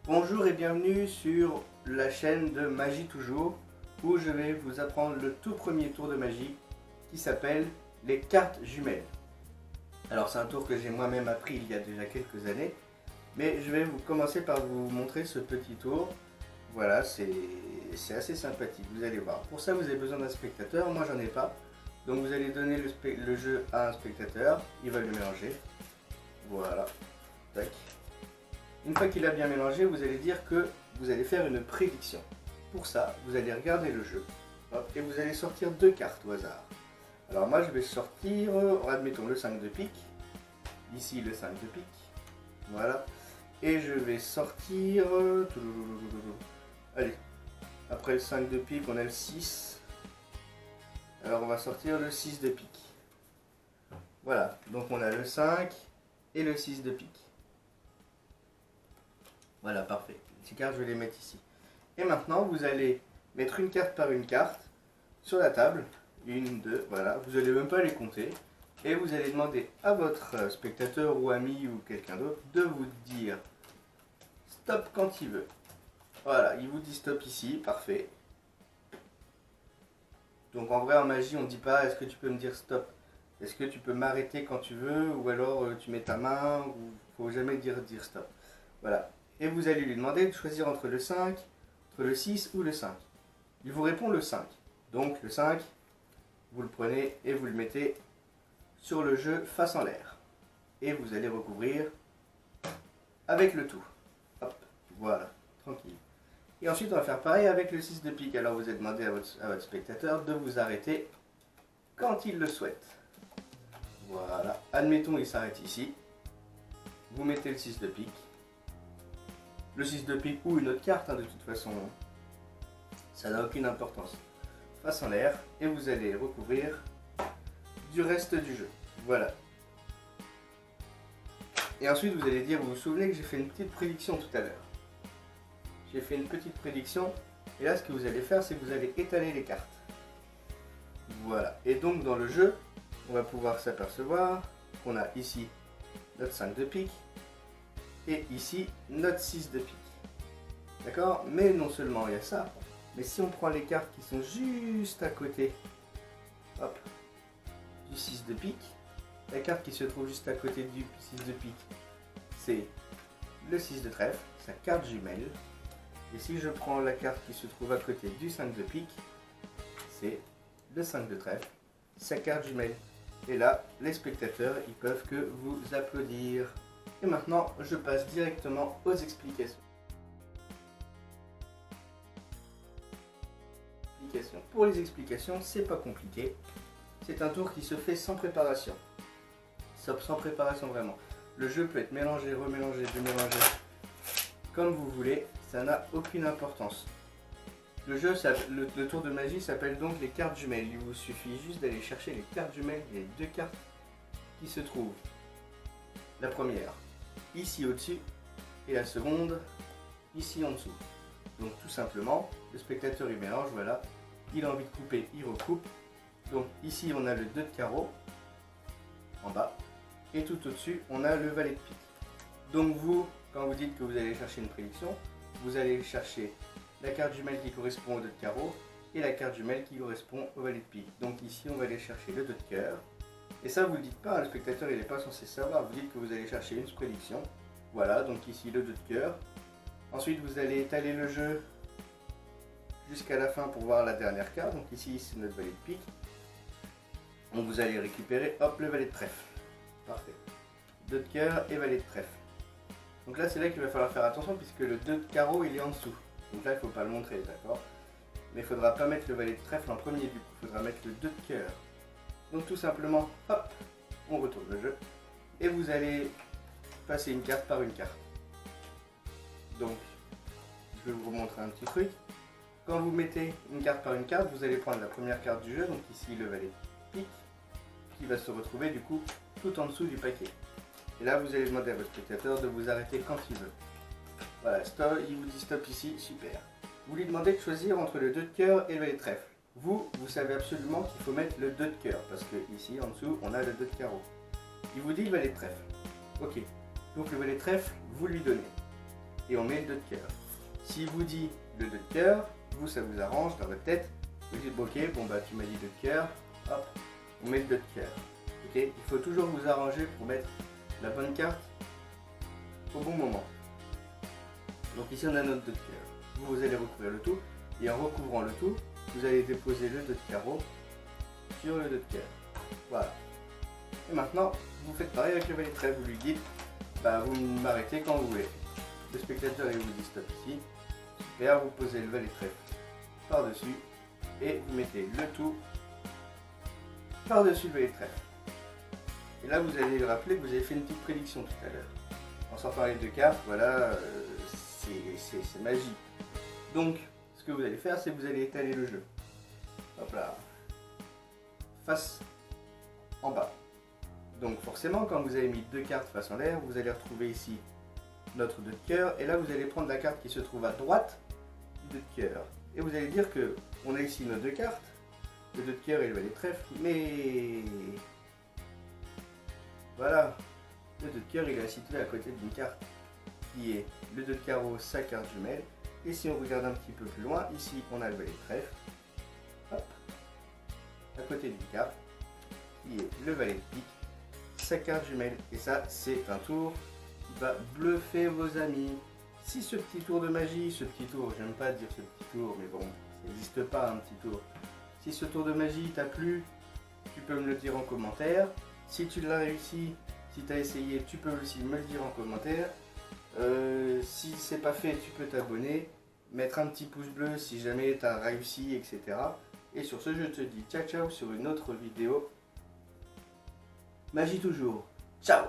Bonjour et bienvenue sur la chaîne de Magie Toujours, où je vais vous apprendre le tout premier tour de magie qui s'appelle les cartes jumelles. Alors c'est un tour que j'ai moi-même appris il y a déjà quelques années, mais je vais commencer par vous montrer ce petit tour. Voilà, c'est assez sympathique, vous allez voir. Pour ça vous avez besoin d'un spectateur, moi j'en ai pas. Donc vous allez donner le jeu à un spectateur, il va le mélanger. Voilà, tac. Une fois qu'il a bien mélangé, vous allez dire que vous allez faire une prédiction. Pour ça, vous allez regarder le jeu, hop, et vous allez sortir deux cartes au hasard. Alors moi je vais sortir, admettons le 5 de pique, ici le 5 de pique, voilà, et je vais sortir, allez, après le 5 de pique on a le 6, alors on va sortir le 6 de pique. Voilà, donc on a le 5 et le 6 de pique. Voilà, parfait. Ces cartes, je vais les mettre ici. Et maintenant, vous allez mettre une carte par une carte sur la table. Une, deux, voilà. Vous n'allez même pas les compter. Et vous allez demander à votre spectateur ou ami ou quelqu'un d'autre de vous dire stop quand il veut. Voilà, il vous dit stop ici, parfait. Donc en vrai, en magie, on ne dit pas est-ce que tu peux me dire stop. Est-ce que tu peux m'arrêter quand tu veux, ou alors tu mets ta main, ou faut jamais dire stop. Voilà. Et vous allez lui demander de choisir entre le 5, entre le 6 ou le 5. Il vous répond le 5. Donc le 5, vous le prenez et vous le mettez sur le jeu face en l'air. Et vous allez recouvrir avec le tout. Hop, voilà, tranquille. Et ensuite on va faire pareil avec le 6 de pique. Alors vous allez demander à votre spectateur de vous arrêter quand il le souhaite. Voilà, admettons il s'arrête ici. Vous mettez le 6 de pique. Le 6 de pique ou une autre carte, de toute façon, ça n'a aucune importance. Face en l'air, et vous allez recouvrir du reste du jeu. Voilà. Et ensuite, vous allez dire, vous vous souvenez que j'ai fait une petite prédiction tout à l'heure. J'ai fait une petite prédiction, et là, ce que vous allez faire, c'est que vous allez étaler les cartes. Voilà. Et donc, dans le jeu, on va pouvoir s'apercevoir qu'on a ici notre 5 de pique, et ici notre 6 de pique. D'accord? Mais non seulement il y a ça, mais si on prend les cartes qui sont juste à côté, hop, du 6 de pique, la carte qui se trouve juste à côté du 6 de pique, c'est le 6 de trèfle, sa carte jumelle. Et si je prends la carte qui se trouve à côté du 5 de pique, c'est le 5 de trèfle, sa carte jumelle. Et là, les spectateurs, ils peuvent que vous applaudir. Et maintenant, je passe directement aux explications. Pour les explications, c'est pas compliqué. C'est un tour qui se fait sans préparation. Sans préparation vraiment. Le jeu peut être mélangé, remélangé, démélangé, comme vous voulez. Ça n'a aucune importance. Le tour de magie s'appelle donc les cartes jumelles. Il vous suffit juste d'aller chercher les cartes jumelles. Il y a deux cartes qui se trouvent. La première ici au-dessus et la seconde ici en dessous. Donc tout simplement, le spectateur il mélange, voilà, il a envie de couper, il recoupe. Donc ici on a le 2 de carreau en bas et tout au-dessus on a le valet de pique. Donc vous, quand vous dites que vous allez chercher une prédiction, vous allez chercher la carte jumelle qui correspond au 2 de carreau et la carte jumelle qui correspond au valet de pique. Donc ici on va aller chercher le 2 de cœur. Et ça vous ne le dites pas, le spectateur il n'est pas censé savoir, vous dites que vous allez chercher une prédiction. Voilà, donc ici le 2 de cœur. Ensuite vous allez étaler le jeu jusqu'à la fin pour voir la dernière carte. Donc ici c'est notre valet de pique. Donc vous allez récupérer, hop, le valet de trèfle. Parfait. 2 de cœur et valet de trèfle. Donc là c'est là qu'il va falloir faire attention puisque le 2 de carreau il est en dessous. Donc là il ne faut pas le montrer, d'accord? Mais il ne faudra pas mettre le valet de trèfle en premier du coup, il faudra mettre le 2 de cœur. Donc tout simplement, hop, on retourne le jeu. Et vous allez passer une carte par une carte. Donc, je vais vous montrer un petit truc. Quand vous mettez une carte par une carte, vous allez prendre la première carte du jeu, donc ici le valet de pique, qui va se retrouver du coup tout en dessous du paquet. Et là, vous allez demander à votre spectateur de vous arrêter quand il veut. Voilà, stop, il vous dit stop ici, super. Vous lui demandez de choisir entre le 2 de cœur et le valet de trèfle. Vous savez absolument qu'il faut mettre le 2 de cœur, parce que ici en dessous, on a le 2 de carreau. Il vous dit le valet de trèfle. Ok, donc le valet de trèfle, vous lui donnez. et on met le 2 de cœur. Si vous dit le 2 de cœur, vous ça vous arrange dans votre tête, vous dites ok, bon bah tu m'as dit 2 de cœur, hop, on met le 2 de cœur. Ok, il faut toujours vous arranger pour mettre la bonne carte au bon moment. Donc ici on a notre 2 de cœur. Vous allez recouvrir le tout et en recouvrant le tout, vous allez déposer le 2 de carreau sur le 2 de cœur. Voilà. Et maintenant, vous faites pareil avec le valet de trèfle, vous lui dites, bah vous m'arrêtez quand vous voulez. Le spectateur il vous dit stop ici. Super, vous posez le valet de trèfle par-dessus et vous mettez le tout par-dessus le valet de trèfle. Et là vous allez le rappeler que vous avez fait une petite prédiction tout à l'heure. En sortant les 2 cartes, voilà, c'est magique. Donc, ce que vous allez faire, c'est que vous allez étaler le jeu. Hop là. Face en bas. Donc forcément, quand vous avez mis 2 cartes face en l'air, vous allez retrouver ici notre 2 de cœur. Et là, vous allez prendre la carte qui se trouve à droite du 2 de cœur. Et vous allez dire que on a ici nos 2 cartes, le 2 de cœur et le valet de trèfle, mais voilà, le 2 de cœur il est situé à côté d'une carte qui est le 2 de carreau, sa carte jumelle. Et si on regarde un petit peu plus loin, ici on a le valet de trèfle, hop, à côté d'une carte qui est le valet de pique, sa carte jumelle. Et ça, c'est un tour qui va bluffer vos amis. Si ce petit tour de magie, ce petit tour, j'aime pas dire ce petit tour, mais bon, ça n'existe pas un petit tour. Si ce tour de magie t'a plu, tu peux me le dire en commentaire. Si tu l'as réussi, si tu as essayé, tu peux aussi me le dire en commentaire. Si c'est pas fait, tu peux t'abonner, mettre un petit pouce bleu si jamais tu as réussi, etc. Et sur ce, je te dis ciao ciao sur une autre vidéo. Magie toujours. Ciao!